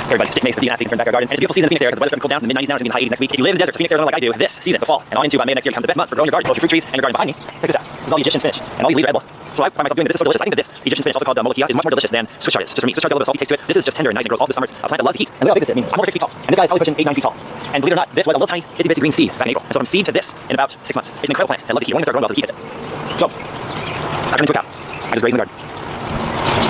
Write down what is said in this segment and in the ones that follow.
everybody, stick makes the athlete from the backyard garden. And it's a beautiful season in the Phoenix area because the weather's starting to cool down. From the mid-90s now, it's going to be high 80s next week. If you live in the desert, Phoenix, Arizona, like I do, this season, the fall, and on into May next year becomes the best month for growing your garden. Both your fruit trees and your garden behind me. Check this out. This is all the Egyptian spinach, and all these leaves are edible. So I find myself doing this. This is so delicious. I think that this Egyptian spinach, also called molokhia, is much more delicious than Swiss chard is. Just for me, Swiss chard has a little bit of salty taste to it. This is just tender and nice and grows all the summers. A plant that loves the heat. And look how big this is. I mean, I'm over 6 feet tall, and this guy is probably pushing 8, 9 feet tall. And believe it or not, this was a little tiny itsy bitsy green seed back in April. And so from seed to this in about 6 months. It's an incredible plant. And loves the heat. Only start growing well if the heat hits it. So I turn into a cow. I just raise in the garden.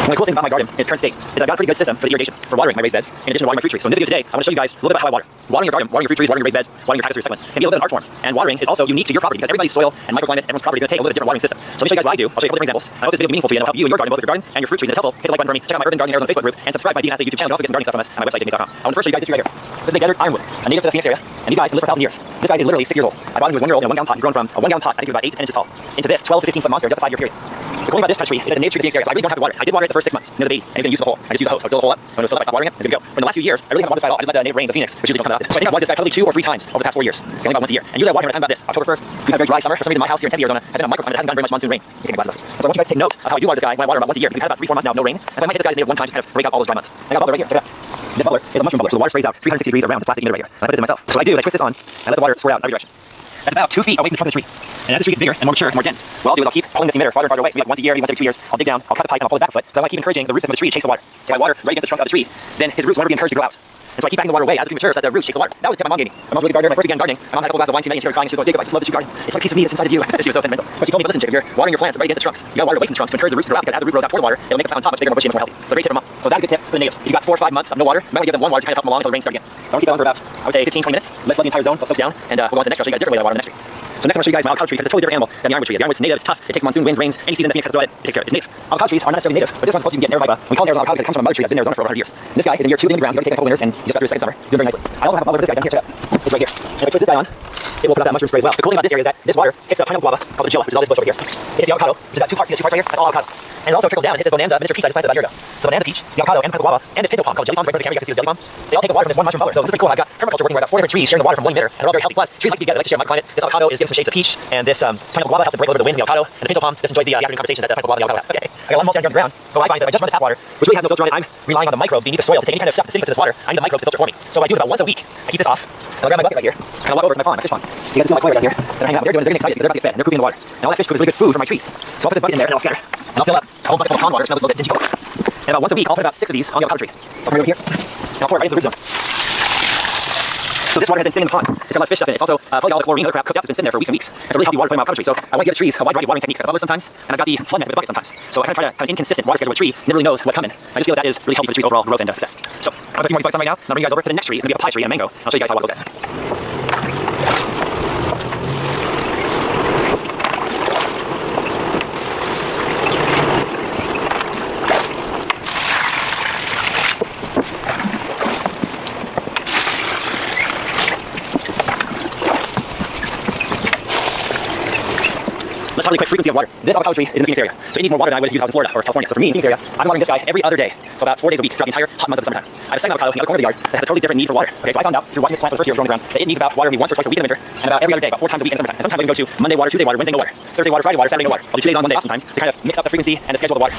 One of the cool things about my garden in its current state is I've got a pretty good system for the irrigation, for watering my raised beds, in addition to watering my fruit trees. So in this video today, I want to show you guys a little bit about how I water. Watering your garden, watering your fruit trees, watering your raised beds, watering your cactus recyclings can be a little bit of an art form. And watering is also unique to your property because everybody's soil and microclimate, everyone's property is going to take a little bit different watering system. So let me show you guys what I do. I'll show you a couple different examples. I hope this video will be meaningful for you and it'll help you in your garden, both your garden and your fruit trees. And if it's helpful, hit the like button for me. Check out my Urban Gardening Arizona Facebook group and subscribe to my Dean Athlete YouTube channel. You also get some gardening stuff from us on my website, dickmace.com. I want to first show you guys this tree right here. This is a desert ironwood, a native to the Phoenix area. And these guys can live for 1,000 years. This guy is literally 6 years old. I bought him with 1 year old in a 1 gallon pot. He's grown from a 1 gallon pot, I think it was about 8 to 10 inches tall, into this 12 to 15 foot monster in just a 5-year period. The cool thing about this country is that it's a native tree of the Phoenix area, so I really don't have to water it. I did water it the first 6 months, near the baby, and he's going to use the hole. I just used the hose, so I fill the hole up. When it was filled up, I stopped watering it, it's going to go. But in the last few years, I really haven't watered this guy at all. I just let the native rains of Phoenix, which usually don't come out. So I think I've watered this guy probably 2 or 3 times over the past 4 years. Only about once a year. And usually I water him at a time about this, October 1st. We've had a very dry summer. For some reason, my house here in Tempe, Arizona, has been a microclimate. It hasn't gotten very much monsoon rain. You can take my glasses off. So I want you guys to take note of how I do water this guy when I water him about once a year. We've had about 3-4 months now of no rain. And so I might hit this guy's native one time just kind of break out all those dry months. I got a bubbler right here. Check it out. This bubbler is a mushroom bubbler, so the water sprays out 360 degrees around the plastic emitter right here. And I put this in myself. So what I do is I twist this on and let the water squirt out in every direction. That's about 2 feet away from the trunk of the tree. And as the tree gets bigger and more mature and more dense, what I'll do is I'll keep pulling this emitter farther and farther away. So maybe like once a year, maybe once every 2 years, I'll dig down, I'll cut the pipe, and I'll pull it back a foot. So I want to keep encouraging the root system of the tree to chase the water. If I water right against the trunk of the tree, then his roots will never be encouraged to grow out. And so I keep backing the water away as the tree matures so that the roots chase the water. That was the tip my mom gave me. My mom's really good gardener. My first weekend gardening, my mom had a couple glasses of wine to me and she started crying. She was like, Jacob, I just love that you garden. It's like a piece of me that's inside of you. She was so sentimental. But she told me, listen, Jacob, if you're watering your plants right against the trunks, you gotta water away from the trunks to encourage the roots to grow out because as the root grows out toward the water, it'll make the plant on top much bigger, more bushy, and more healthy. So great tip from mom. So that's a good tip for the natives. If you got 4 or 5 months of no water, you might want to give them one water to kind of help them along until the rain starts again. So I want to keep that on for about, I would say 15, 20 minutes. Let flood the entire zone, soaks down, and we'll go on to the next. I'll show you guys a different way to water the next tree. So next I'm going to show you guys my avocado tree because it's a totally different animal than the ironwood tree. The ironwood's native, it's tough, it takes monsoon, winds, rains, any season that Phoenix has to throw it, it takes care of it. It's native. Avocado trees are not necessarily native, but this one's supposed to be getting air. We call it Arizona avocado because it comes from a mother tree that's been in Arizona for over 100 years. And this guy is in year 2 in the ground, he's already taken a couple winters and he just got through his second summer, doing very nicely. I also have a bottle of this guy down here, check it out. It's right here. And if I twist this guy on, it will put out that mushroom spray as well. The cool thing about this area is that this water hits the pineapple guava called the gilla, which is all this bush over here. It hits the avocado, which is got 2 parts. See the 2 parts right here? That's all avocado. And it also trickles down and hits this bonanza miniature peach I just planted about a year ago. So bonanza peach, the avocado, and the pineapple guava, and this pinto palm called jelly palm. Right in front of the camera, you guys see this jelly palm. They all take the water from this one mushroom bubbler. So this is pretty cool. I've got permaculture working where I've got 4 different trees sharing the water from 1 emitter, and they're all very healthy plants. Trees like to be together, they like to share microclimate. This avocado is giving some shades of peach, and this pineapple guava helps to break over the wind, the avocado, and the pinto palm just enjoys the afternoon conversations that the pineapple guava and the avocado have. Okay, I got a lot of mulch down here on the ground. So what I find is that if I just run the tap water, which really has no filter on it, I'm relying on the microbes beneath the soil to take any kind of stuff that's sitting to this water. I need the microbes to filter for me. So what I do is about once a week, I keep this off, and I'll grab my bucket right here, and I'll walk over to my pond, my fish pond. You guys see my koi right down here? They're hanging out. They're getting excited because they're about to get fed, and they're pooping in the water. And all that fish poop is really good food for my trees. So I'll put this bucket in there, and I'll scatter, and I'll fill up a whole bucket full of pond water, which smells a little bit dingy color. And about once a week, I'll put about 6 of these on the avocado tree. So I'm going to put it over here, and I'll pour it right into the root zone. So this water has been sitting in the pond. It's got a lot of fish stuff in it. It's also probably all the chlorine, other crap cooked out. It's been sitting there for weeks and weeks. It's a really healthy water plant in my avocado tree. So I want to give the trees a wide variety of watering techniques. I've got bubblers sometimes, and I've got the flood method with the bucket sometimes. So I kind of try to have an inconsistent water schedule with a tree. Never really knows what's coming. I just feel that is really healthy for the tree's overall growth and success. So I'm going to put a few more of these buckets on right now, and I'll bring you guys over to the next tree. It's going to be a papaya tree and a mango. I'll show you guys how I water those guys. Let's talk really quick frequency of water. This avocado tree is in the Phoenix area, so it needs more water than I would use out in Florida or California. So for me, in the Phoenix area, I'm watering this guy every other day, so about 4 days a week throughout the entire hot months of the summertime. I have a second avocado in the other corner of the yard that has a totally different need for water. Okay, so I found out through watching this plant for the first year growing around that it needs about water every once or twice a week in the winter, and about every other day, about 4 times a week in the summertime. And sometimes I can go to Monday water, Tuesday water, Wednesday no water, Thursday water, Friday water, Saturday no water. I'll do 2 days on, 1 day off sometimes to kind of mix up the frequency and the schedule of the water.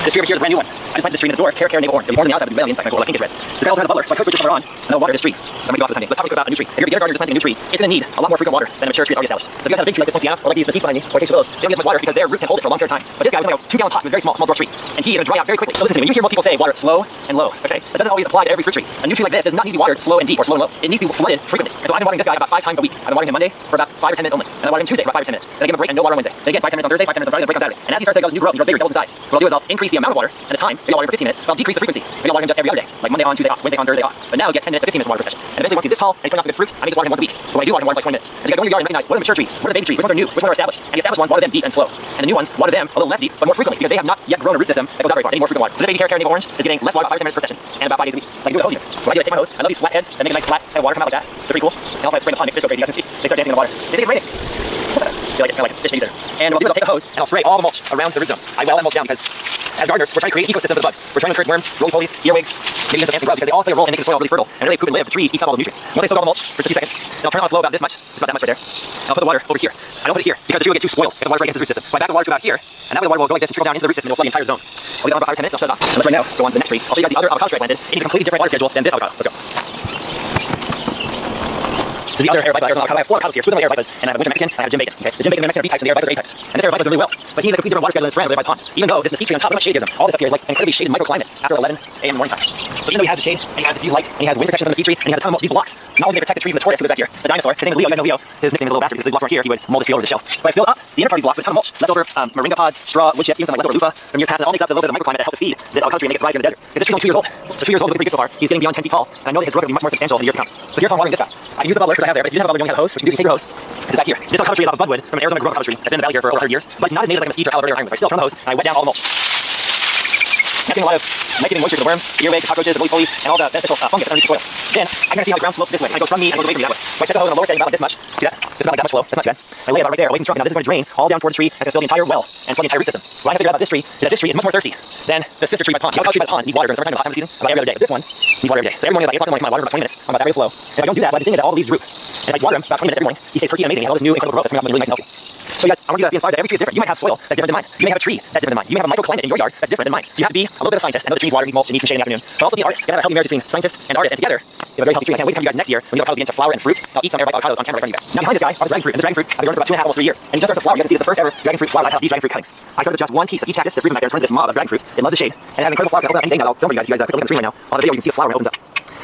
This tree over here is a brand new one. I just planted this tree in the door, Care Navel Orange. It'll be orange on the outside, but on the inside, kind of cool, like pink is red. This guy also has a bubbler, so I could switch this bubbler on, and I'll water this tree. So I'm going to go off the timing. Let's talk about a new tree. If you're a beginner gardener just planting a new tree, it's going to need a lot more frequent water than a mature tree that's already established. So if you guys have a big tree like this Poinciana, or like these mesquites behind me, or Acacia willows, they don't get as much water because their roots can hold it for a long period of time. But this guy was like a 2 gallon pot with a very small dwarf tree, and he is going to dry out very quickly. So listen to me. When you hear most people say water slow and low, okay, that doesn't always apply to every fruit tree. A new tree like this does not need to be watered slow and deep or slow and low. It needs to be flooded frequently. And so I've been watering this guy about 5 times a week. I've been watering him Monday for about 5 or 10 minutes only, and I water him Tuesday for about 5 or 10 minutes. Then I give him a break and no water on Wednesday. Then again 5 or 10 minutes on Thursday, 5 or 10 minutes on Friday, then a break on Saturday. And as he starts to grow, he grows bigger, doubles in size. What I'll do is I'll increase the amount of water and the time. Maybe I'll water him for 15 minutes, but I'll decrease the frequency. Maybe I'll water him just every other day, like Monday on, Tuesday off, Wednesday on, Thursday off. But now get 10 minutes to 15 minutes of water per session. And eventually once he's this tall and he's putting out some good fruit, I may just water him once a week. But when I do water him, water him like 20 minutes. And so you gotta go in your yard and recognize what are the mature trees, what are the baby trees, which ones are new, which ones are established. And the established ones water them deep and slow. And the new ones water them a little less deep, but more frequently because they have not yet grown a root system that goes out very far. They need more frequent water. So this baby Care Navel Orange is getting less water, about 5 or 10 minutes per session, and about 5 days a week. Like I do with a hose here. What I do is I take my hose, I love these flat heads that make a nice flat water come out like that. They're pretty cool. And also I spray the pond, make fish go crazy. You guys can see they start dancing in the water. They think it's raining. like fish babysitter. And what I'll do is I'll take a hose and I'll spray all the mulch around the root zone. I well that mulch down because as gardeners, we're trying to create an ecosystem for the bugs. We're trying to encourage worms, roly-polies, earwigs, maybe even some ants and grubs because they all play a role in making the soil really fertile and really poop and live. The tree eats up all the nutrients. Once I soak all the mulch for 60 seconds, then I'll turn on a flow about this much, just about that much right there. And I'll put the water over here. I don't put it here because the tree will get too spoiled if the water breaks into the root system. So I back the water to about here, and that way the water will go like this and trickle down into the root system and it'll flood the entire zone. I'll leave it on about 5 or 10 minutes, I'll shut it off. And let's right now go on to the next tree. I'll show you guys the other avocado tree I planted. It needs a completely different water schedule than this avocado. Let's go. So the other Arabica avocado, I have 4 avocados here. 2 of them are Arabicas, and I have a winter Mexican, and I have a Jim Bacon. Okay? The Jim Bacon and the Mexican are B types, and the Arabicas are A types. And this Arabica does really well. But he needs a completely different water schedule than his friend over there by the pond. Even though this mesquite tree on top, look how much shade gives him. All this up here is like incredibly shaded microclimate after 11 a.m. in the morning time. So even though he has the shade, and he has the diffused light, and he has wind protection from the mesquite tree, and he has a ton of mulch, these blocks, not only they protect the tree from the tortoise who lives back here, the dinosaur, his name is Leo, you guys know Leo, his nickname is Little Bastard because these blocks aren't here, he would mold his tree over the shell. But I filled up the inner part of these blocks with a ton of mulch, leftover moringa pods, straw, wood chips, even some like leftover loofah from years past, and it all makes up the little bit of microclimate that helps it feed this avocado tree and make it thrive here in the desert. Because this tree's only 2 years old. So 2 years old is looking pretty good so far. He's getting beyond 10 feet tall, and I know that his growth will be much more substantial in the years to come. So here's how I'm watering this guy. I can use the bubbler because I have there, but if you didn't have a bubbler, you only have a hose, which you can do is you take your hose, which is back here. This avocado tree is off of budwood from an Arizona grown avocado tree that's been in the valley here for over 100 years, but it's not as native like a mesquite or aloe berry or ironwood. So I still turn the hose and I wet down all the mulch. Catching a lot of life-giving moisture to the worms, the earwigs, the cockroaches, the roly-polies, and all the beneficial fungus underneath the soil. Then I can see how the ground slopes this way, and it goes from me and it goes away from me that way. So I set the hose on the lower setting about like this much. See that? Just about like that much flow. That's not too bad. I lay it about right there, away from the trunk. And now this is going to drain all down toward the tree and it's going to fill the entire well and flood the entire root system. What I have to figure out about this tree is that this tree is much more thirsty than the sister tree by the pond. The avocado tree by the pond needs water during summertime, about 5 times of the season, about every other day. But this one needs water every day. So every morning about 8 o'clock in the morning, my water for about 20 minutes. I'm about that rate of flow. And if I don't do that, what I'm seeing is that all the leaves droop. And if I water them about 20 minutes every morning, he stays perky and amazing and all this new incredible growth that's coming up and really nice and healthy. So you guys, I want you to be inspired that every tree is different. You might have soil that's different than mine. You may have a tree that's different than mine. You may have a microclimate in your yard that's different than mine. So you have to be a little bit of a scientist and know the tree needs water, needs mulch, and needs some shade in the afternoon. But also be an artist. You gotta have a healthy marriage between scientists and artists. And together, you have a very healthy tree. I can't wait to come to you guys next year when the avocados begin to flower and fruit. I'll eat some Arabica avocados on camera right in front of you guys. Now behind this guy are the dragon fruit. And the dragon fruit, I've been growing for about 2.5, almost 3 years. And he just started to flower. You guys can see this is the first ever dragon fruit flower. I have these dragon fruit cuttings. I started with just one piece of each cactus. This fruit in my there turns into this mob of dragon fruit. It loves the shade. And it has incredible flowers that open up any day now. I'll film for you guys. You guys quick look at the screen right now. I'll have a video where you can see a flower when it opens up.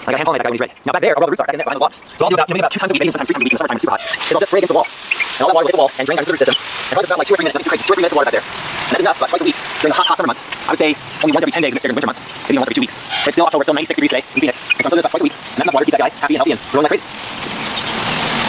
I got a hand pollinate that guy when he's ready. Now back there are where all the roots are, back in there behind the blocks. So I'll do about 2 times a week, maybe sometimes 3 times a week in the summertime, it's super hot. It'll just spray against the wall. And all that water will hit the wall and drain down into the root system. And probably about like 2 or 3 minutes, 2 or 3 minutes of water back there. And that's enough, but twice a week during the hot summer months. I would say only once every 10 days in the winter months. Maybe once every 2 weeks. But it's still October, still 96 degrees today in Phoenix. And so I'm still doing about twice a week. And that's enough water to keep that guy happy and healthy and growing like crazy.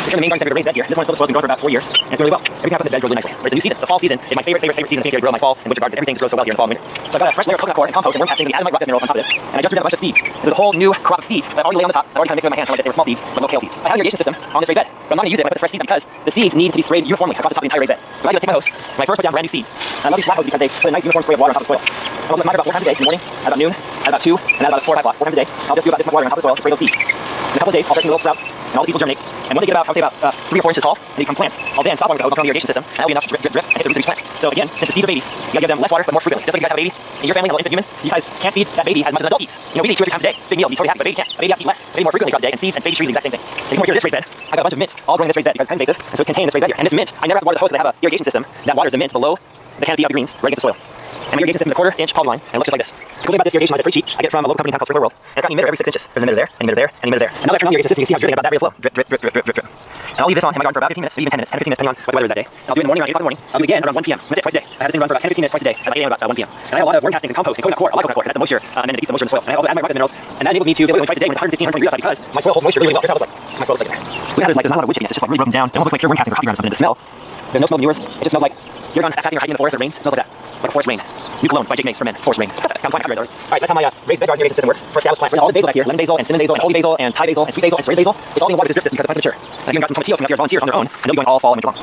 Here's the main garden center raised bed here. This one's still the soil, been growing for about 4 years, and it's really well. Everything I put in this bed grows really nicely. But it's a new season. The fall season is my favorite season to grow my fall and winter garden. Everything grows so well here in the fall and winter. So I've got a fresh layer of coconut coir and compost and worm casting, the azomite rock minerals on top of this. And I just threw down a bunch of seeds. There's a whole new crop of seeds that I already lay on the top. I already kind of mixed them in my hand like this. They were small seeds, but no kale seeds. I have an irrigation system on this raised bed, but I'm not going to use it when I put the fresh seeds in because the seeds need to be sprayed uniformly across the top of the entire raised bed. So I got to take my hose when I first put down brand new seeds. And I love these flat hoses because they put a nice uniform spray of water on top of the soil. I'll put mine about 4 times a day in the morning, at about noon, at about 2, and at about 4 or 5 o'clock. 4 times a day. I'll just do about this much water on top of the soil to spray those seeds. In a couple of days, I'll start seeing the little sprouts, and all the seeds will germinate. And when they get about, I would say about 3 or 4 inches tall, they become plants. I'll then stop watering with the hose, I'll turn on the irrigation system, and that'll be enough to drip, drip, drip, and hit the roots of each plant. So again, since the seeds are babies, you gotta give them less water, but more frequently. Just like you guys have a baby in your family, a little infant human, you guys can't feed that baby as much as an adult eats. You know, we eat 2 or 3 times a day, big meal, be totally happy, but a baby can't. A baby has to eat less, a baby more frequently throughout the day, and seeds and baby trees are the exact same thing. If you come over here to this raised bed, I got a bunch of mint all growing in this raised bed because it's kind of invasive, and so it's contained in this raised bed here. And this mint, I never have to water the hose because I have an irrigation system that waters the mint below the canopy of the greens right against the soil. And my irrigation system is a 1/4 inch poly line, and it looks just like this. The cool thing about this irrigation line is pretty cheap. I get it from a local company called Sprinkler World. And it's got an emitter every 6 inches. There's an emitter there, an emitter there, and an emitter there. And now that I turn on the irrigation system, you can see how it's dripping about that rate of flow. Drip, drip, drip, drip, drip, drip, drip. And I'll leave this on in my garden for about 15 minutes, maybe even 10 minutes, 10 to 15 minutes, depending on what the weather is that day. And I'll do it in the morning around 8 o'clock in the morning. I'll do it again around 1 p.m. That's it, twice a day. I have this thing run for about 10 to 15 minutes twice a day, and like 8 a.m. about 1 p.m. And I have a lot of worm castings and compost and coconut coir. I like coconut coir because that's the moisture, and then it keeps the moisture in the soil. And I also add my rock minerals, and that enables me to be able to twice a day when it's 115, 120 degrees outside because my soil holds moisture really well. Here's how it looks like. My soil looks like there. Look at it, there's not a lot of wood chipping. It's just like really broken down. It almost looks like pure worm castings or coffee grounds or something. The smell, there's no smell of manures. It just smells like you're gone backpacking or hiking in the forest. It rains. It smells like that. Like a forest rain. New Cologne by Jake Mace for men. Forest rain. I'm fine. Alright, so that's how my raised bed garden irrigation system works for established plants. All this basil back here, lemon basil and cinnamon basil and holy basil and Thai basil and sweet basil and spray basil. It's all being watered with this drip system because the plants are mature. And I've even got some tomatillos coming up here as volunteers on their own, and they'll be going all fall and winter long.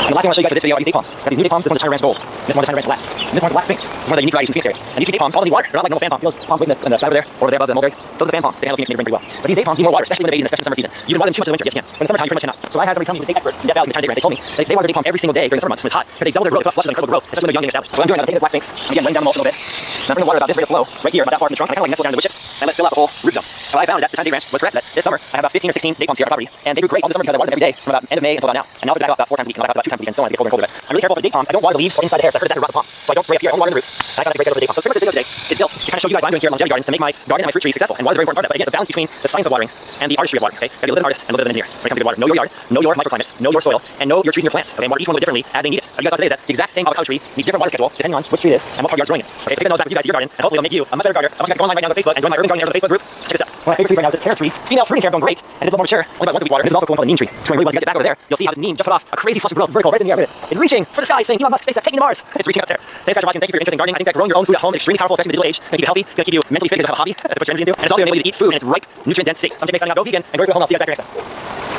And the last thing I want to show you guys for this video are these date palms. Now these new date palms, this one's a China Ranch Gold. This one's a China Ranch Black. And this one's a Black Sphinx. This is one of the unique varieties from Phoenix area. And these date palms all need water. They're not like normal fan palms. Those palms waiting in the side over there above the mulberry. Those are the fan palms. They handle Phoenix native rain pretty well. But these date palms need more water, especially when they're babies, especially in the summer season. You can water them too much in the winter. Yes, you can. But in the summertime, you pretty much cannot. So I had somebody tell me, the date experts in Death Valley in the China Date Ranch, they told me they water their date palms every single day during the summer months when it's hot because they double their growth, flushes and incredible growth, especially when they're young and established. So what I'm doing, I'm taking the Black Sphinx, I'm again laying down the mulch a little bit. And I'm bringing water about this rate of flow right here, about that far from the trunk. I kind of like nestle down in the wood chips and let's fill out the whole root zone. So I found that the China Date Ranch was correct that this summer I have about 15 or 16 date palms here on property, and they grew great all this summer because I watered them every day from about end of May until about now. And now it's back about 4 times a week, and I about 2 times a week, and so on as it gets colder and colder. I'm really careful with the date palms. I don't water the leaves or inside the hair. That's that rot the palm. So I don't spray up here. I don't water the roots. I got to break out of the date palms. So pretty much this video today is built to kind of show you guys what I'm doing here at Longevity Gardens to make my garden and my fruit trees successful. And water is a very important part of that. But again, it's a balance between the science of watering and the artistry of watering. Okay, gotta be a little bit of an artist and a little bit of an engineer when it comes to good water. Know your yard, know your microclimates, know your soil, and know your trees and your plants. Okay, and water each one a little differently as they need it. What you guys saw today is that the exact same avocado tree needs different water schedule depending on which tree it is and what part of the yard's growing in. Okay, so get those back with you guys to your garden, and hopefully it'll make you a much better gardener. I want you guys to go online right now on Facebook and join my urban gardening on the Facebook group. Check this out. One of my favorite trees right now is this pear tree. Female fruiting pear going great, and it's a little more mature, only about once a week water. And this is also cool called a neem tree. It's going really well. If you guys get back over there, you'll see how this neem just put off a crazy flush of growth, vertical, right in the air with it. It's reaching for the sky, saying Elon Musk, SpaceX, taking to Mars. It's reaching up there. Thanks guys for watching. Thank you for your interest in gardening. I think that growing your own food at home is extremely powerful, especially in the digital age. It's going to keep you healthy. It's going to keep you mentally fit. You'll have a hobby to put your energy into, and it's also going to enable you to eat food in its ripe, nutrient-dense state. So I'm Jake Mace signing out. Go vegan and grow your own. I'll see you guys back here next time.